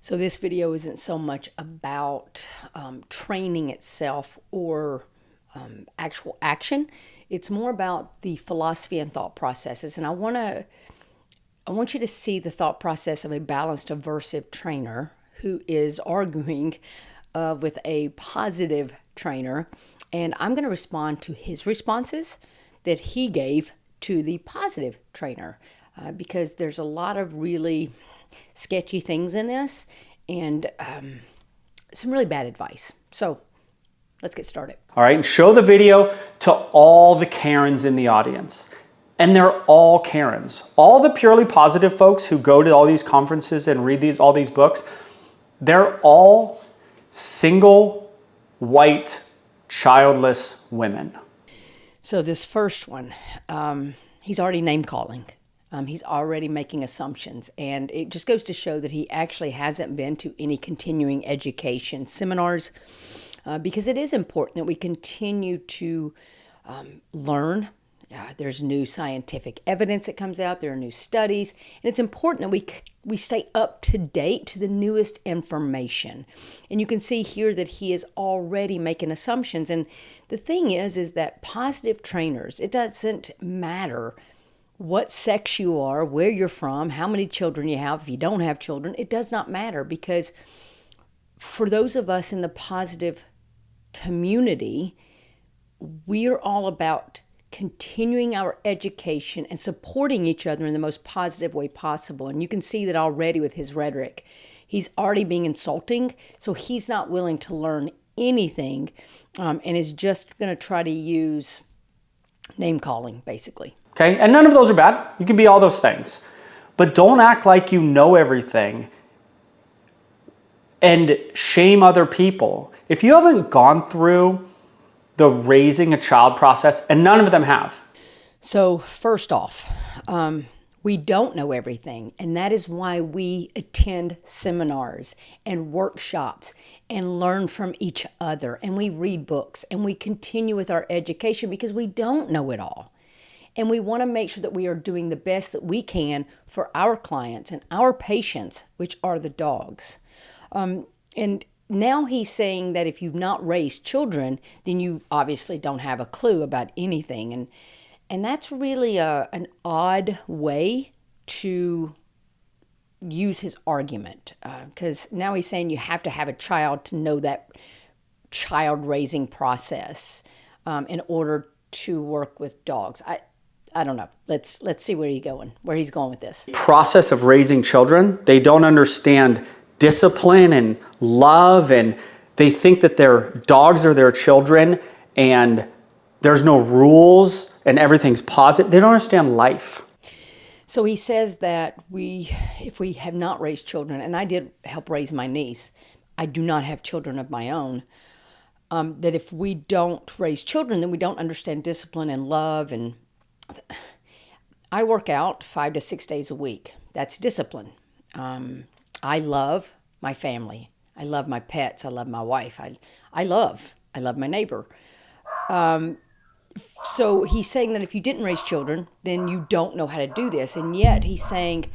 So this video isn't so much about training itself or actual action. It's more about the philosophy and thought processes. And I want you to see the thought process of a balanced aversive trainer who is arguing with a positive trainer. And I'm going to respond to his responses that he gave to the positive trainer because there's a lot of really sketchy things in this and some really bad advice. So let's get started. All right, and show the video to all the Karens in the audience. And they're all Karens. All the purely positive folks who go to all these conferences and read all these books, they're all single, white, childless women. So this first one, he's already name calling. He's already making assumptions, and it just goes to show that he actually hasn't been to any continuing education seminars because it is important that we continue to learn. There's new scientific evidence that comes out. There are new studies, and it's important that we stay up to date to the newest information. And you can see here that he is already making assumptions. And the thing is that positive trainers, it doesn't matter what sex you are, where you're from, how many children you have. If you don't have children, it does not matter, because for those of us in the positive community, we're all about continuing our education and supporting each other in the most positive way possible. And you can see that already with his rhetoric. He's already being insulting, so he's not willing to learn anything and is just going to try to use name calling, basically. Okay, and none of those are bad. You can be all those things. But don't act like you know everything and shame other people. If you haven't gone through the raising a child process, and none of them have. So first off, we don't know everything, and that is why we attend seminars and workshops and learn from each other, and we read books, and we continue with our education because we don't know it all. And we want to make sure that we are doing the best that we can for our clients and our patients, which are the dogs. And now he's saying that if you've not raised children, then you obviously don't have a clue about anything. And that's really an odd way to use his argument, because now he's saying you have to have a child to know that child raising process in order to work with dogs. I don't know. Let's see where he's going with this. Process of raising children, they don't understand discipline and love, and they think that their dogs are their children and there's no rules and everything's positive. They don't understand life. So he says that if we have not raised children, and I did help raise my niece, I do not have children of my own, that if we don't raise children, then we don't understand discipline and love. And I work out 5 to 6 days a week. That's discipline. I love my family. I love my pets. I love my wife. I love my neighbor. So he's saying that if you didn't raise children, then you don't know how to do this. And yet he's saying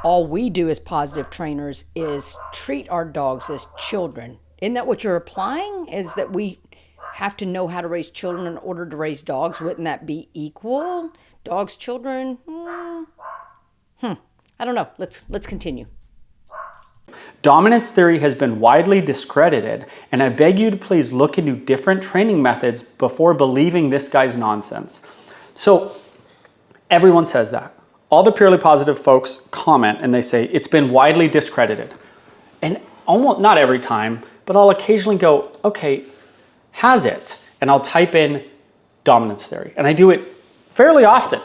all we do as positive trainers is treat our dogs as children. Isn't that what you're applying? Is that we have to know how to raise children in order to raise dogs? Wouldn't that be equal? Dogs, children? I don't know. Let's continue. Dominance theory has been widely discredited, and I beg you to please look into different training methods before believing this guy's nonsense. So everyone says that. All the purely positive folks comment and they say it's been widely discredited. And almost not every time, but I'll occasionally go, okay, has it? And I'll type in dominance theory. And I do it fairly often.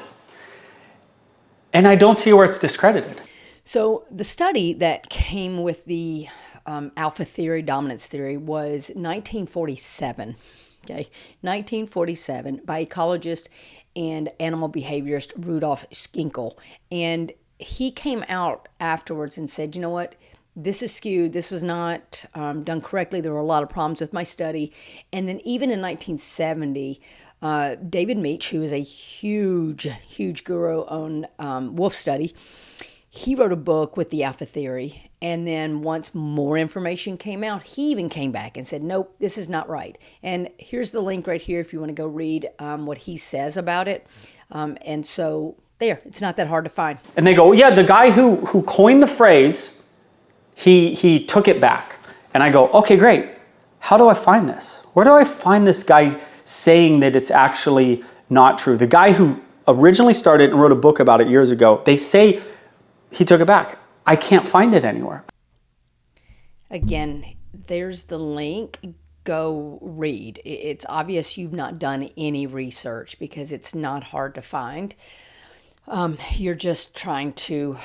And I don't see where it's discredited. So the study that came with the alpha theory, dominance theory, was 1947. Okay, 1947 by ecologist and animal behaviorist Rudolf Skinkel. And he came out afterwards and said, you know what? This is skewed. This was not done correctly. There were a lot of problems with my study. And then even in 1970, David Meach, who is a huge guru on wolf study, he wrote a book with the alpha theory, And then once more information came out, he even came back and said, nope, this is not right. And here's the link right here if you want to go read what he says about it. And so there, it's not that hard to find. And they go, yeah, the guy who coined the phrase, he took it back. And I go, okay, great. How do I find this? Where do I find this guy saying that it's actually not true? The guy who originally started and wrote a book about it years ago, they say he took it back. I can't find it anywhere. Again, there's the link. Go read. It's obvious you've not done any research because it's not hard to find. You're just trying to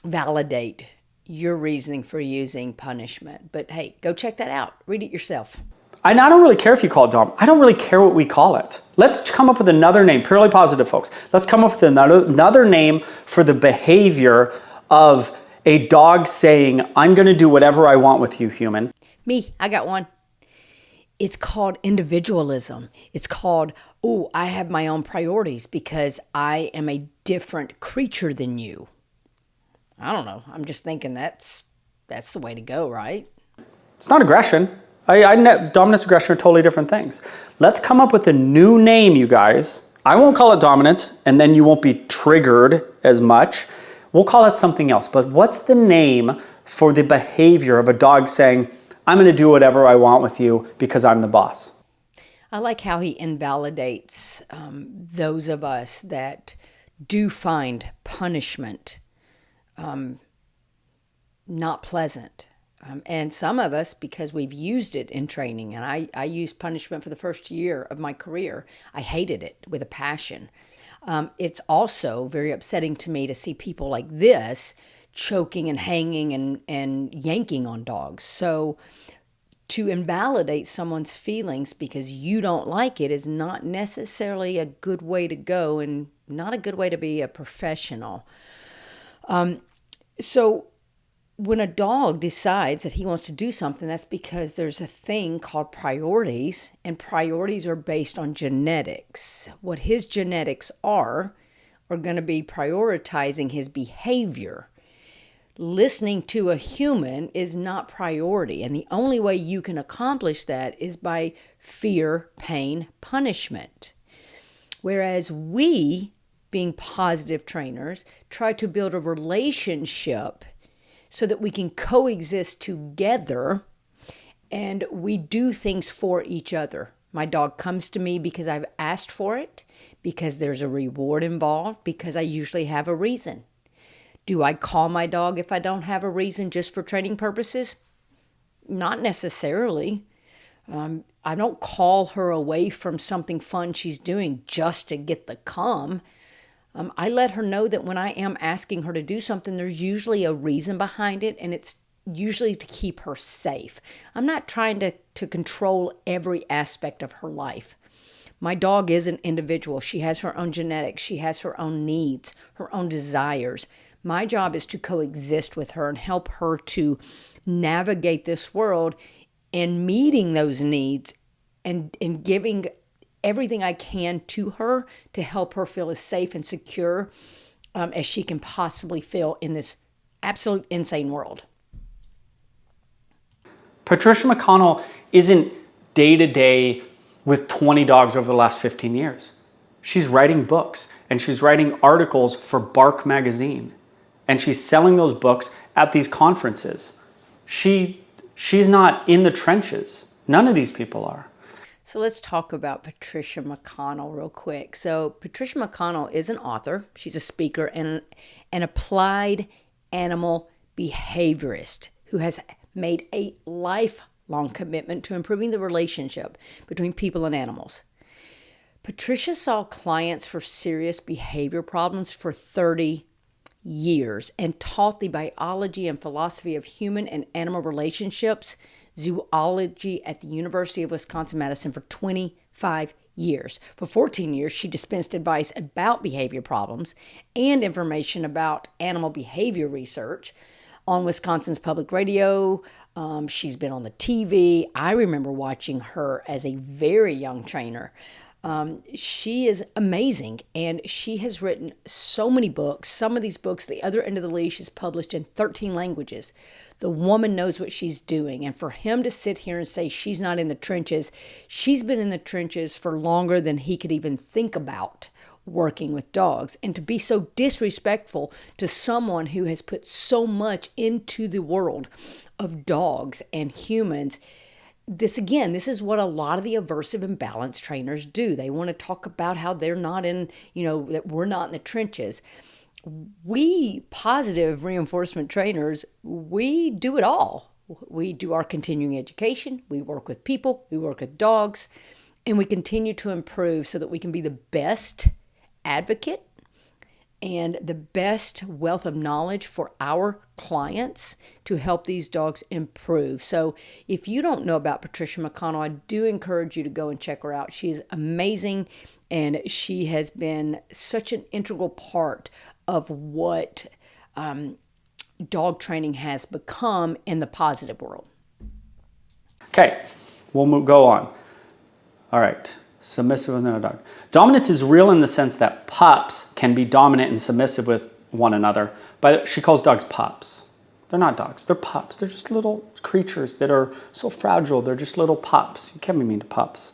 validate your reasoning for using punishment. But hey, go check that out. Read it yourself. And I don't really care if you call it dom. I don't really care what we call it. Let's come up with another name, purely positive, folks. Let's come up with another name for the behavior of a dog saying, I'm going to do whatever I want with you, human. Me, I got one. It's called individualism. It's called, oh, I have my own priorities because I am a different creature than you. I don't know. I'm just thinking that's the way to go, right? It's not aggression. Dominance, aggression are totally different things. Let's come up with a new name, you guys. I won't call it dominance, and then you won't be triggered as much. We'll call it something else. But what's the name for the behavior of a dog saying, I'm going to do whatever I want with you because I'm the boss? I like how he invalidates those of us that do find punishment not pleasant. And some of us, because we've used it in training, and I used punishment for the first year of my career, I hated it with a passion. It's also very upsetting to me to see people like this choking and hanging and yanking on dogs. So to invalidate someone's feelings because you don't like it is not necessarily a good way to go and not a good way to be a professional. So when a dog decides that he wants to do something, that's because there's a thing called priorities, and priorities are based on genetics. What his genetics are going to be prioritizing his behavior. Listening to a human is not priority, and the only way you can accomplish that is by fear, pain, punishment. Whereas we, being positive trainers, try to build a relationship so that we can coexist together and we do things for each other. My dog comes to me because I've asked for it, because there's a reward involved, because I usually have a reason. Do I call my dog if I don't have a reason just for training purposes? Not necessarily. I don't call her away from something fun she's doing just to get the come. I let her know that when I am asking her to do something, there's usually a reason behind it, and it's usually to keep her safe. I'm not trying to control every aspect of her life. My dog is an individual. She has her own genetics. She has her own needs, her own desires. My job is to coexist with her and help her to navigate this world and meeting those needs and giving everything I can to her to help her feel as safe and secure as she can possibly feel in this absolute insane world. Patricia McConnell isn't day-to-day with 20 dogs over the last 15 years. She's writing books, and she's writing articles for Bark magazine, and she's selling those books at these conferences. She's not in the trenches. None of these people are. So let's talk about Patricia McConnell real quick. So Patricia McConnell is an author. She's a speaker and an applied animal behaviorist who has made a lifelong commitment to improving the relationship between people and animals. Patricia saw clients for serious behavior problems for 30 years and taught the biology and philosophy of human and animal relationships, zoology at the University of Wisconsin-Madison for 25 years. For 14 years, she dispensed advice about behavior problems and information about animal behavior research on Wisconsin's public radio. She's been on the TV. I remember watching her as a very young trainer. She is amazing, and she has written so many books. Some of these books, The Other End of the Leash, is published in 13 languages. The woman knows what she's doing, and for him to sit here and say she's not in the trenches, she's been in the trenches for longer than he could even think about working with dogs. And to be so disrespectful to someone who has put so much into the world of dogs and humans, this is what a lot of the aversive and balance trainers do. They want to talk about how they're not in, that we're not in the trenches. We positive reinforcement trainers, we do it all. We do our continuing education. We work with people. We work with dogs. And we continue to improve so that we can be the best advocate and the best wealth of knowledge for our clients to help these dogs improve. So if you don't know about Patricia McConnell, I do encourage you to go and check her out. She is amazing, and she has been such an integral part of what dog training has become in the positive world. Okay, we'll go on. All right. Submissive with no dog. Dominance is real in the sense that pups can be dominant and submissive with one another, but she calls dogs pups. They're not dogs, they're pups. They're just little creatures that are so fragile. They're just little pups. You can't be mean to pups.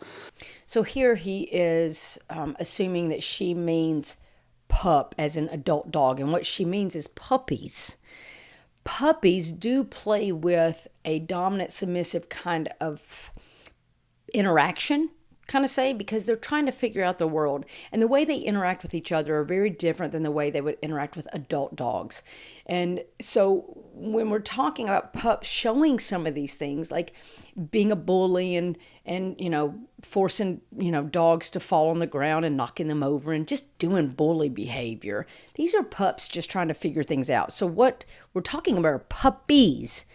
So here he is assuming that she means pup as an adult dog, and what she means is puppies. Puppies do play with a dominant submissive kind of interaction, because they're trying to figure out the world, and the way they interact with each other are very different than the way they would interact with adult dogs. And so when we're talking about pups showing some of these things, like being a bully and forcing dogs to fall on the ground and knocking them over and just doing bully behavior, these are pups just trying to figure things out. So what we're talking about are puppies,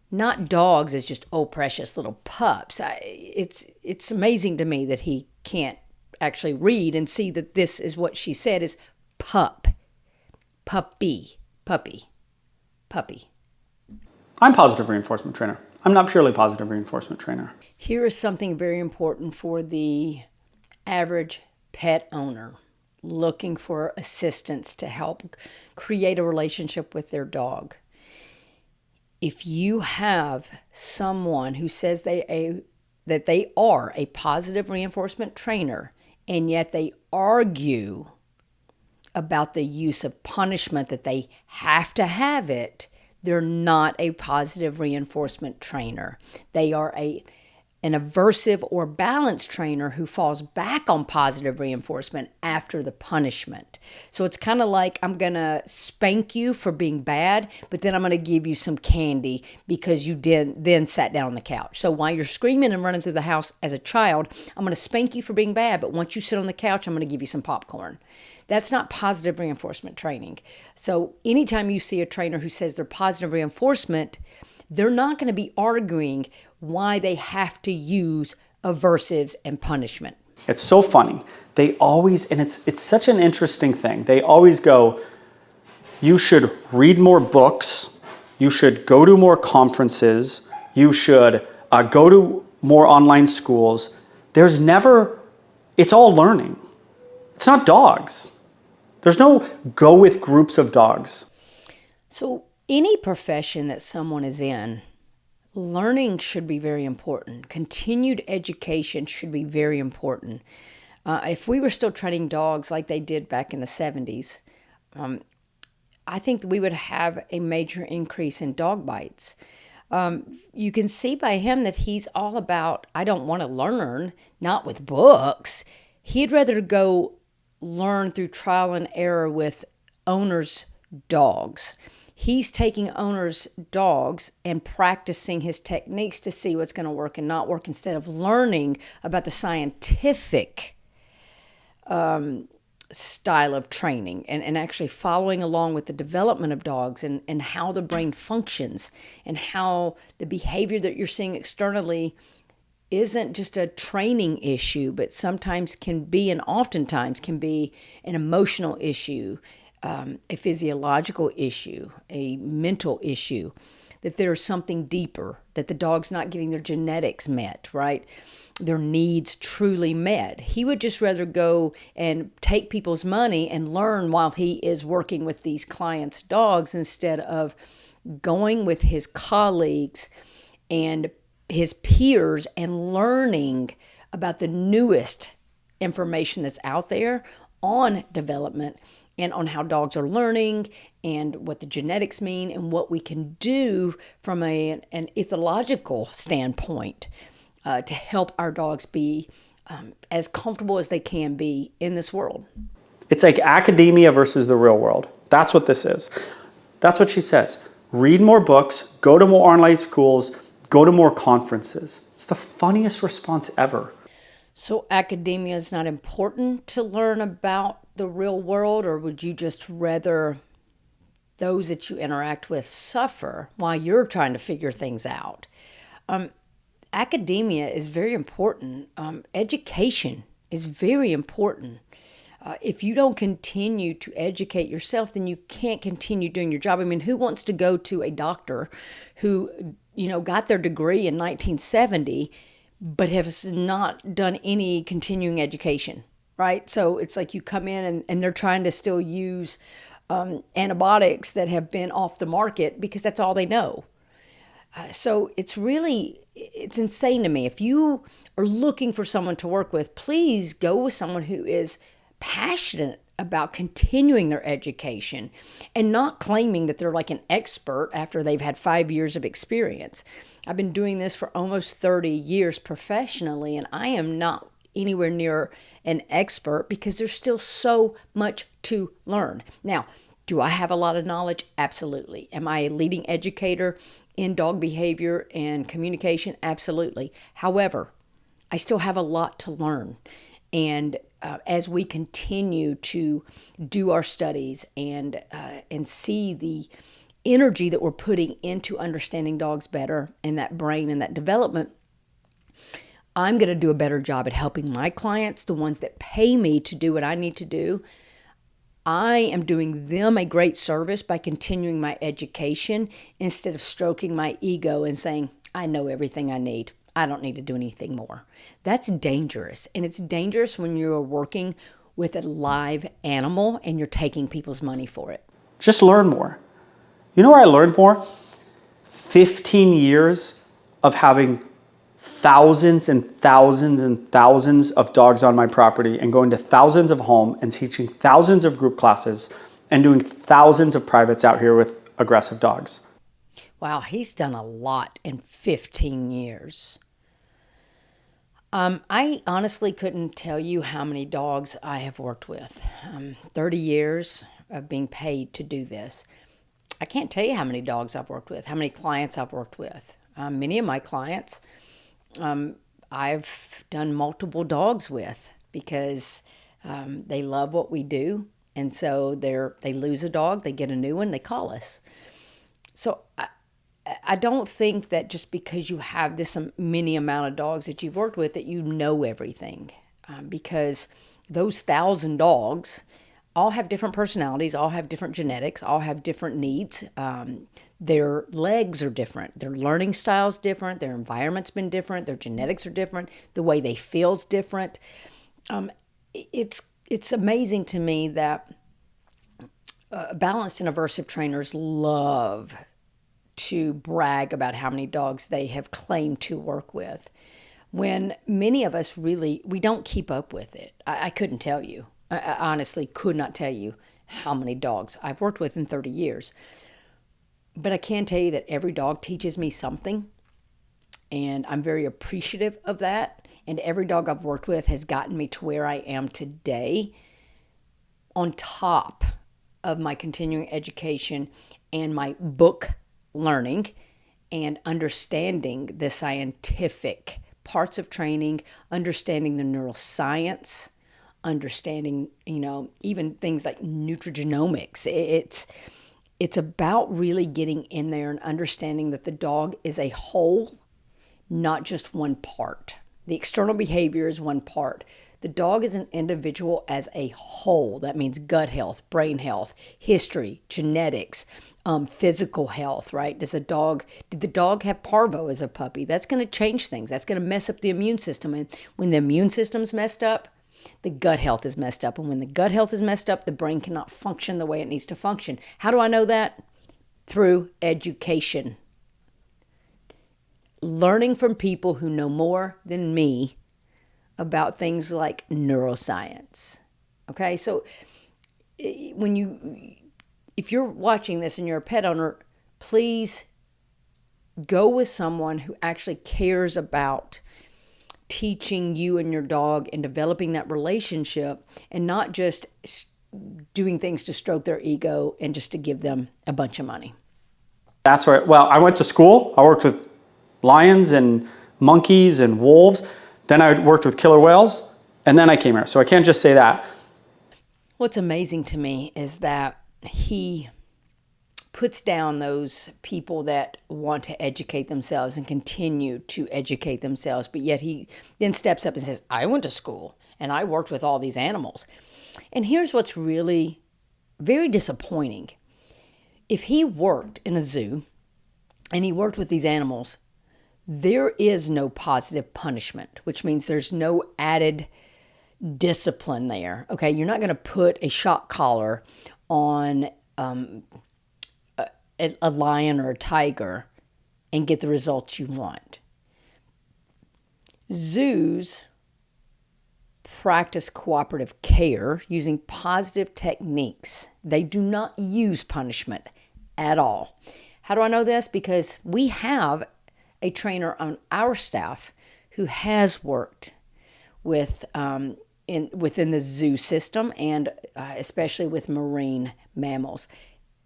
not dogs as just, oh, precious little pups. It's amazing to me that he can't actually read and see that this is what she said is pup, puppy, puppy, puppy. I'm positive reinforcement trainer. I'm not purely positive reinforcement trainer. Here is something very important for the average pet owner looking for assistance to help create a relationship with their dog. If you have someone who says that they are a positive reinforcement trainer, and yet they argue about the use of punishment, that they have to have it, they're not a positive reinforcement trainer. They are an aversive or balance trainer who falls back on positive reinforcement after the punishment. So it's kind of like, I'm going to spank you for being bad, but then I'm going to give you some candy because you then sat down on the couch. So while you're screaming and running through the house as a child, I'm going to spank you for being bad, but once you sit on the couch, I'm going to give you some popcorn. That's not positive reinforcement training. So anytime you see a trainer who says they're positive reinforcement, they're not going to be arguing why they have to use aversives and punishment. It's so funny. They always, and it's such an interesting thing. They always go, you should read more books. You should go to more conferences. You should go to more online schools. There's never, it's all learning. It's not dogs. There's no go with groups of dogs. So any profession that someone is in, learning should be very important. Continued education should be very important. If we were still training dogs like they did back in the 70s, I think that we would have a major increase in dog bites. You can see by him that he's all about, I don't want to learn, not with books. He'd rather go learn through trial and error with owners' dogs. He's taking owners' dogs and practicing his techniques to see what's going to work and not work, instead of learning about the scientific style of training and actually following along with the development of dogs and how the brain functions and how the behavior that you're seeing externally isn't just a training issue, but sometimes can be, and oftentimes can be, an emotional issue, a physiological issue, a mental issue. that there's something deeper, that the dog's not getting their genetics met, right? Their needs truly met. He would just rather go and take people's money and learn while he is working with these clients' dogs instead of going with his colleagues and his peers and learning about the newest information that's out there on development and on how dogs are learning and what the genetics mean and what we can do from an ethological standpoint to help our dogs be as comfortable as they can be in this world. It's like academia versus the real world. That's what this is. That's what she says. Read more books, go to more online schools, go to more conferences. It's the funniest response ever. So academia is not important to learn about the real world, or would you just rather those that you interact with suffer while you're trying to figure things out? Academia is very important. Education is very important. If you don't continue to educate yourself, then you can't continue doing your job. I mean, who wants to go to a doctor who, got their degree in 1970, but has not done any continuing education, right? So it's like you come in and they're trying to still use antibiotics that have been off the market because that's all they know. So it's insane to me. If you are looking for someone to work with, please go with someone who is passionate about continuing their education and not claiming that they're like an expert after they've had 5 years of experience. I've been doing this for almost 30 years professionally, and I am not anywhere near an expert because there's still so much to learn. Now, do I have a lot of knowledge? Absolutely. Am I a leading educator in dog behavior and communication? Absolutely. However, I still have a lot to learn. And as we continue to do our studies and see the energy that we're putting into understanding dogs better and that brain and that development, I'm going to do a better job at helping my clients, the ones that pay me to do what I need to do. I am doing them a great service by continuing my education instead of stroking my ego and saying, I know everything I need. I don't need to do anything more. That's dangerous. And it's dangerous when you're working with a live animal and you're taking people's money for it. Just learn more. You know where I learned more? 15 years of having thousands and thousands and thousands of dogs on my property and going to thousands of homes and teaching thousands of group classes and doing thousands of privates out here with aggressive dogs. Wow, he's done a lot in 15 years. I honestly couldn't tell you how many dogs I have worked with. 30 years of being paid to do this. I can't tell you how many dogs I've worked with, how many clients I've worked with. Many of my clients I've done multiple dogs with because they love what we do. And so they lose a dog, they get a new one, they call us. So I don't think that just because you have this many amount of dogs that you've worked with that you know everything, because those 1,000 dogs all have different personalities, all have different genetics, all have different needs. Their legs are different. Their learning style's different. Their environment's been different. Their genetics are different. The way they feel's different. It's amazing to me that balanced and aversive trainers love to brag about how many dogs they have claimed to work with, when many of us we don't keep up with it. I couldn't tell you. I honestly could not tell you how many dogs I've worked with in 30 years. But I can tell you that every dog teaches me something, and I'm very appreciative of that. And every dog I've worked with has gotten me to where I am today, on top of my continuing education and my book learning and understanding the scientific parts of training, understanding the neuroscience, understanding, even things like nutrigenomics. It's about really getting in there and understanding that the dog is a whole, not just one part. The external behavior is one part. The dog is an individual as a whole. That means gut health, brain health, history, genetics, physical health, right? Did the dog have parvo as a puppy? That's going to change things. That's going to mess up the immune system. And when the immune system's messed up, the gut health is messed up. And when the gut health is messed up, the brain cannot function the way it needs to function. How do I know that? Through education. Learning from people who know more than me about things like neuroscience. Okay, so if you're watching this and you're a pet owner, please go with someone who actually cares about teaching you and your dog and developing that relationship, and not just doing things to stroke their ego and just to give them a bunch of money. That's right. Well, I went to school. I worked with lions and monkeys and wolves. Then I worked with killer whales, and then I came here. So I can't just say that. What's amazing to me is that he puts down those people that want to educate themselves and continue to educate themselves, but yet he then steps up and says, I went to school and I worked with all these animals. And here's what's really very disappointing. If he worked in a zoo and he worked with these animals, there is no positive punishment, which means there's no added discipline there. Okay, you're not going to put a shock collar on a lion or a tiger and get the results you want. Zoos practice cooperative care using positive techniques. They do not use punishment at all. How do I know this? Because we have a trainer on our staff who has worked with within the zoo system, and especially with marine mammals.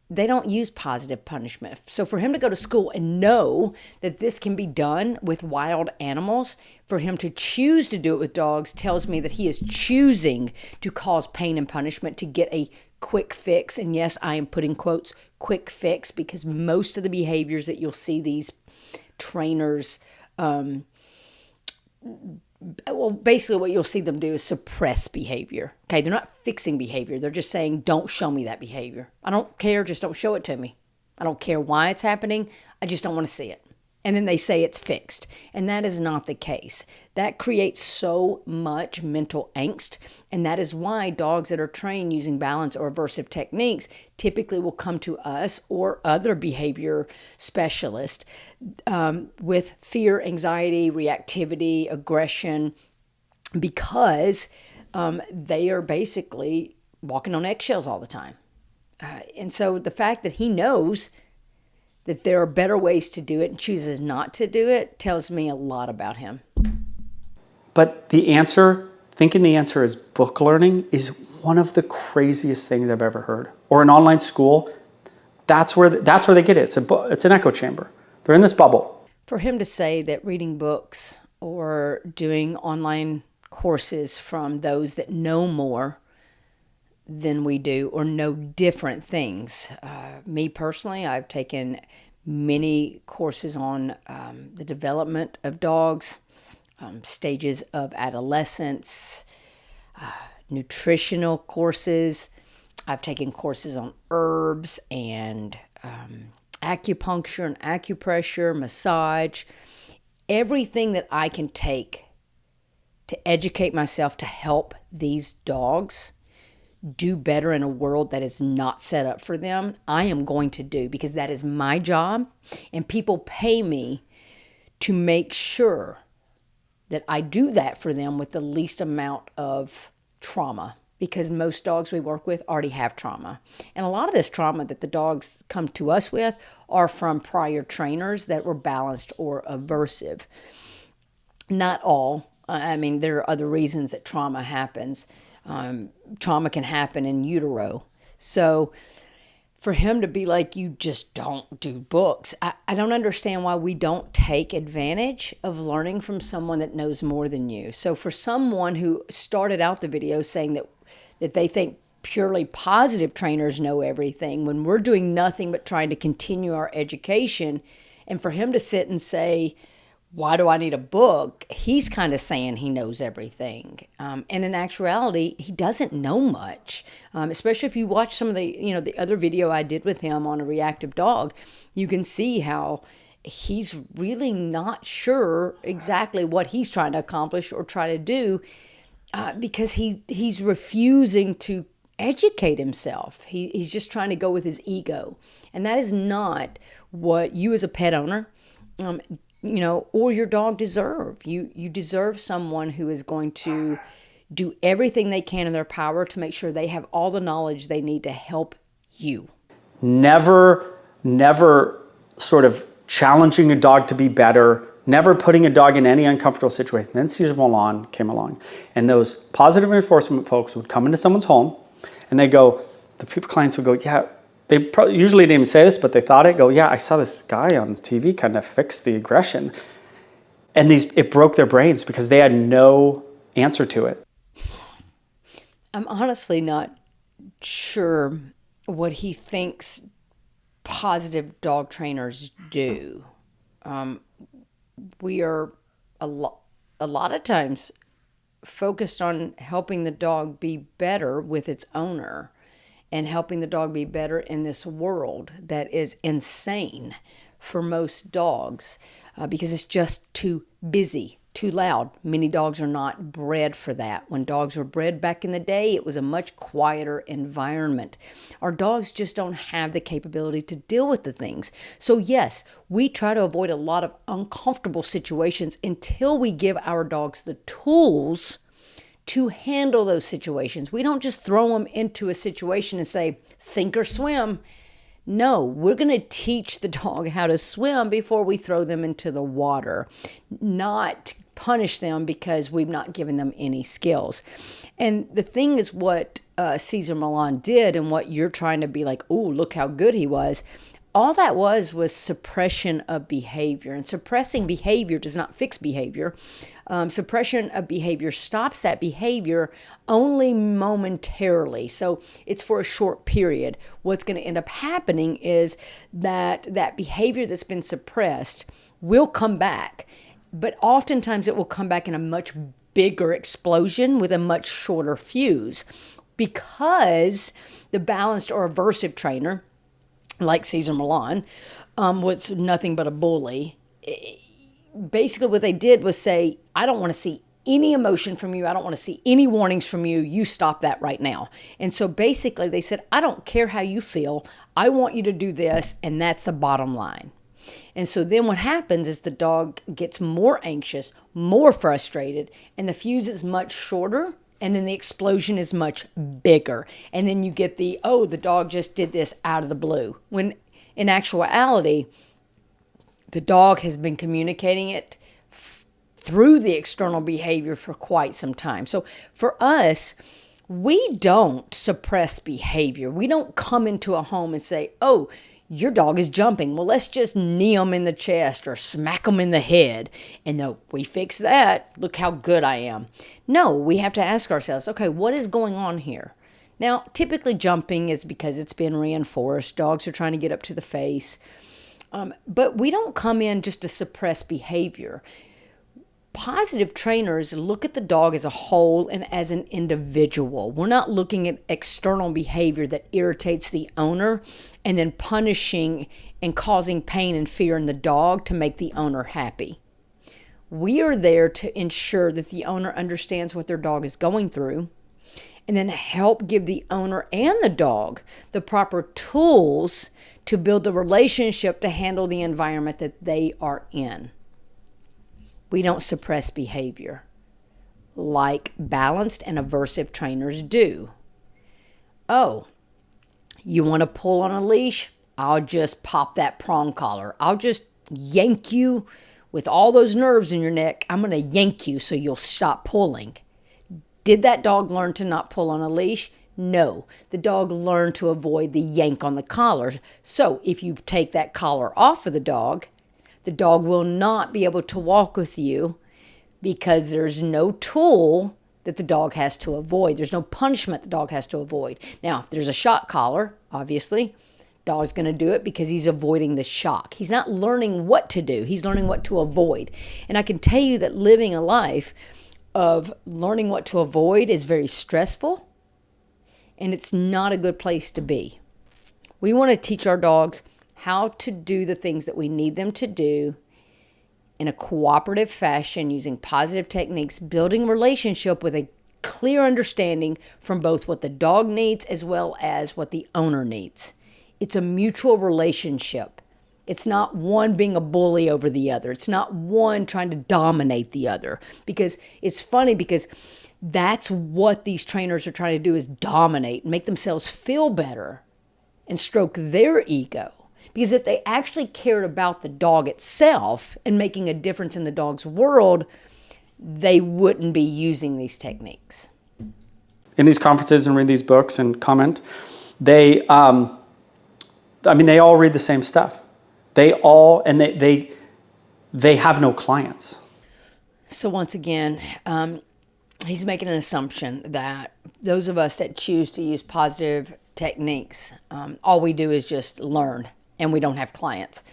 They don't use positive punishment. So for him to go to school and know that this can be done with wild animals, for him to choose to do it with dogs, tells me that he is choosing to cause pain and punishment to get a quick fix. And yes, I am putting quotes, quick fix, because most of the behaviors that you'll see these trainers, basically what you'll see them do is suppress behavior. Okay, they're not fixing behavior. They're just saying, don't show me that behavior. I don't care, just don't show it to me. I don't care why it's happening. I just don't want to see it. And then they say it's fixed. And that is not the case. That creates so much mental angst. And that is why dogs that are trained using balance or aversive techniques typically will come to us or other behavior specialists with fear, anxiety, reactivity, aggression, because they are basically walking on eggshells all the time. And so the fact that he knows that there are better ways to do it and chooses not to do it tells me a lot about him. But the answer, thinking the answer is book learning, is one of the craziest things I've ever heard. Or an online school, that's where they get it. It's an echo chamber. They're in this bubble. For him to say that reading books or doing online courses from those that know more than we do or know different things. Me personally, I've taken many courses on the development of dogs, stages of adolescence, nutritional courses. I've taken courses on herbs and acupuncture and acupressure, massage, everything that I can take to educate myself to help these dogs do better in a world that is not set up for them, I am going to do, because that is my job, and people pay me to make sure that I do that for them with the least amount of trauma, because most dogs we work with already have trauma. And a lot of this trauma that the dogs come to us with are from prior trainers that were balanced or aversive. Not all. I mean, there are other reasons that trauma happens. Trauma can happen in utero. So for him to be like, you just don't do books, I don't understand why we don't take advantage of learning from someone that knows more than you. So for someone who started out the video saying that they think purely positive trainers know everything, when we're doing nothing but trying to continue our education, and for him to sit and say, why do I need a book? He's kind of saying he knows everything. And in actuality, he doesn't know much. Especially if you watch some of the other video I did with him on a reactive dog, you can see how he's really not sure exactly what he's trying to accomplish or try to do, because he's refusing to educate himself. He's just trying to go with his ego. And that is not what you as a pet owner, or your dog deserve. You deserve someone who is going to do everything they can in their power to make sure they have all the knowledge they need to help you. Never sort of challenging a dog to be better, never putting a dog in any uncomfortable situation. Then Cesar Millan came along, and those positive reinforcement folks would come into someone's home, and they go, the people clients would go, yeah, they usually didn't even say this, but they thought it, go, yeah, I saw this guy on TV kind of fix the aggression. And it broke their brains because they had no answer to it. I'm honestly not sure what he thinks positive dog trainers do. We are a lot of times focused on helping the dog be better with its owner, and helping the dog be better in this world that is insane for most dogs, because it's just too busy, too loud. Many dogs are not bred for that. When dogs were bred back in the day, it was a much quieter environment. Our dogs just don't have the capability to deal with the things. So yes, we try to avoid a lot of uncomfortable situations until we give our dogs the tools to handle those situations. We don't just throw them into a situation and say, sink or swim. No, we're going to teach the dog how to swim before we throw them into the water, not punish them because we've not given them any skills. And the thing is, what Cesar Millan did, and what you're trying to be like, oh, look how good he was, all that was suppression of behavior. And suppressing behavior does not fix behavior. Suppression of behavior stops that behavior only momentarily. So it's for a short period. What's going to end up happening is that behavior that's been suppressed will come back. But oftentimes it will come back in a much bigger explosion with a much shorter fuse, because the balanced or aversive trainer, like Cesar Millan, was nothing but a bully. Basically what they did was say, I don't want to see any emotion from you. I don't want to see any warnings from you. You stop that right now. And so basically they said, I don't care how you feel. I want you to do this. And that's the bottom line. And so then what happens is the dog gets more anxious, more frustrated, and the fuse is much shorter. And then the explosion is much bigger. And then you get the dog just did this out of the blue. When in actuality, the dog has been communicating it through the external behavior for quite some time. So for us, we don't suppress behavior. We don't come into a home and say, oh, your dog is jumping. Well, let's just knee them in the chest or smack them in the head. And no, we fix that. Look how good I am. No, we have to ask ourselves, okay, what is going on here? Now, typically jumping is because it's been reinforced. Dogs are trying to get up to the face. But we don't come in just to suppress behavior. Positive trainers look at the dog as a whole and as an individual. We're not looking at external behavior that irritates the owner and then punishing and causing pain and fear in the dog to make the owner happy. We are there to ensure that the owner understands what their dog is going through, and then help give the owner and the dog the proper tools to build the relationship to handle the environment that they are in. We don't suppress behavior like balanced and aversive trainers do. Oh, you want to pull on a leash? I'll just pop that prong collar. I'll just yank you with all those nerves in your neck. I'm going to yank you so you'll stop pulling. Did that dog learn to not pull on a leash? No, the dog learned to avoid the yank on the collar. So if you take that collar off of the dog will not be able to walk with you because there's no tool that the dog has to avoid. There's no punishment the dog has to avoid. Now, if there's a shock collar, obviously, Dog's going to do it because he's avoiding the shock. He's not learning what to do. He's learning what to avoid. And I can tell you that living a life of learning what to avoid is very stressful, and it's not a good place to be. We want to teach our dogs how to do the things that we need them to do in a cooperative fashion, using positive techniques, building a relationship with a clear understanding from both what the dog needs as well as what the owner needs. It's a mutual relationship. It's not one being a bully over the other. It's not one trying to dominate the other. Because it's funny, because that's what these trainers are trying to do, is dominate, make themselves feel better and stroke their ego. Because if they actually cared about the dog itself and making a difference in the dog's world, they wouldn't be using these techniques. In these conferences and read these books and comment, they all read the same stuff. They have no clients. So once again, he's making an assumption that those of us that choose to use positive techniques, all we do is just learn and we don't have clients.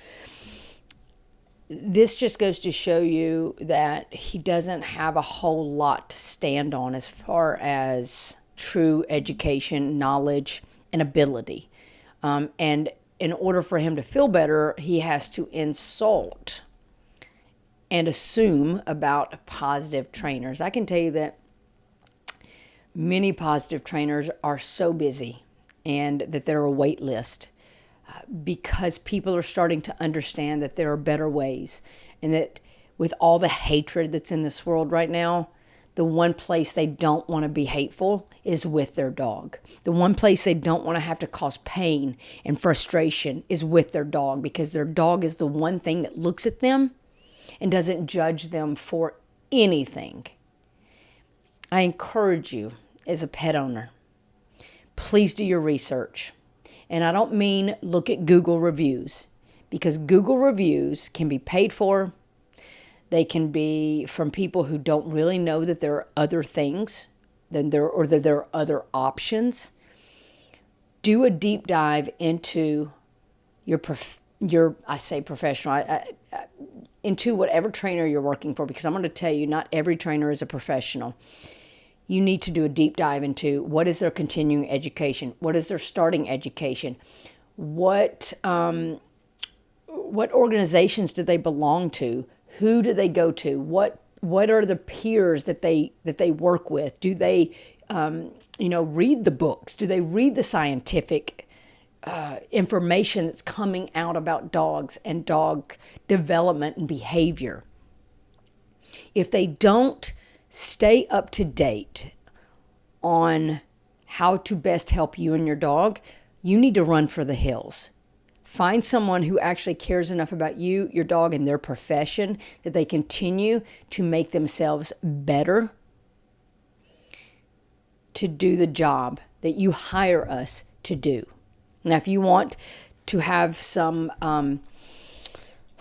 This just goes to show you that he doesn't have a whole lot to stand on as far as true education, knowledge, and ability. And in order for him to feel better, he has to insult and assume about positive trainers. I can tell you that many positive trainers are so busy and that they're a wait list because people are starting to understand that there are better ways, and that with all the hatred that's in this world right now, the one place they don't want to be hateful is with their dog. The one place they don't want to have to cause pain and frustration is with their dog, because their dog is the one thing that looks at them and doesn't judge them for anything. I encourage you as a pet owner, please do your research. And I don't mean look at Google reviews, because Google reviews can be paid for. They can be from people who don't really know that there are other things that there are other options. Do a deep dive into into whatever trainer you're working for, because I'm going to tell you, not every trainer is a professional. You need to do a deep dive into what is their continuing education, what is their starting education, what organizations do they belong to, who do they go to, what are the peers that they work with, do they read the books, do they read the scientific information that's coming out about dogs and dog development and behavior. If they don't stay up to date on how to best help you and your dog, you need to run for the hills. Find someone who actually cares enough about you, your dog, and their profession that they continue to make themselves better to do the job that you hire us to do. Now, if you want to have some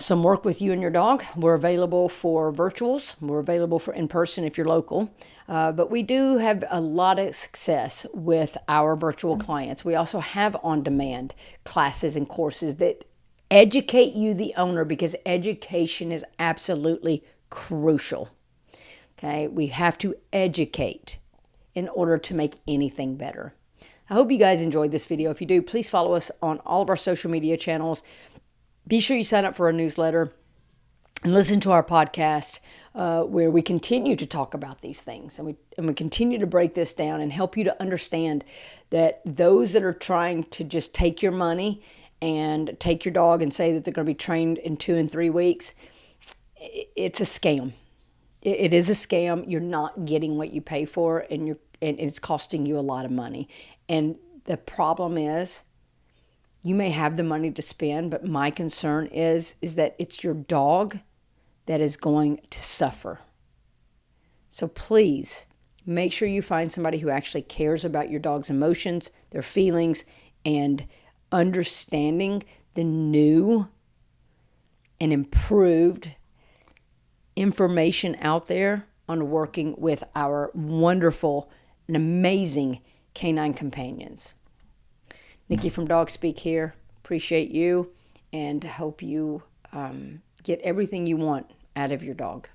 work with you and your dog, we're available for virtuals. We're available for in-person if you're local. But we do have a lot of success with our virtual clients. We also have on-demand classes and courses that educate you, the owner, because education is absolutely crucial. Okay, we have to educate in order to make anything better. I hope you guys enjoyed this video. If you do, please follow us on all of our social media channels. Be sure you sign up for our newsletter and listen to our podcast where we continue to talk about these things. And we continue to break this down and help you to understand that those that are trying to just take your money and take your dog and say that they're going to be trained in 2 and 3 weeks, it's a scam. It is a scam. You're not getting what you pay for, and it's costing you a lot of money. And the problem is, you may have the money to spend, but my concern is that it's your dog that is going to suffer. So please make sure you find somebody who actually cares about your dog's emotions, their feelings, and understanding the new and improved information out there on working with our wonderful and amazing canine companions. Nikki from Dog Speak here. Appreciate you and hope you get everything you want out of your dog.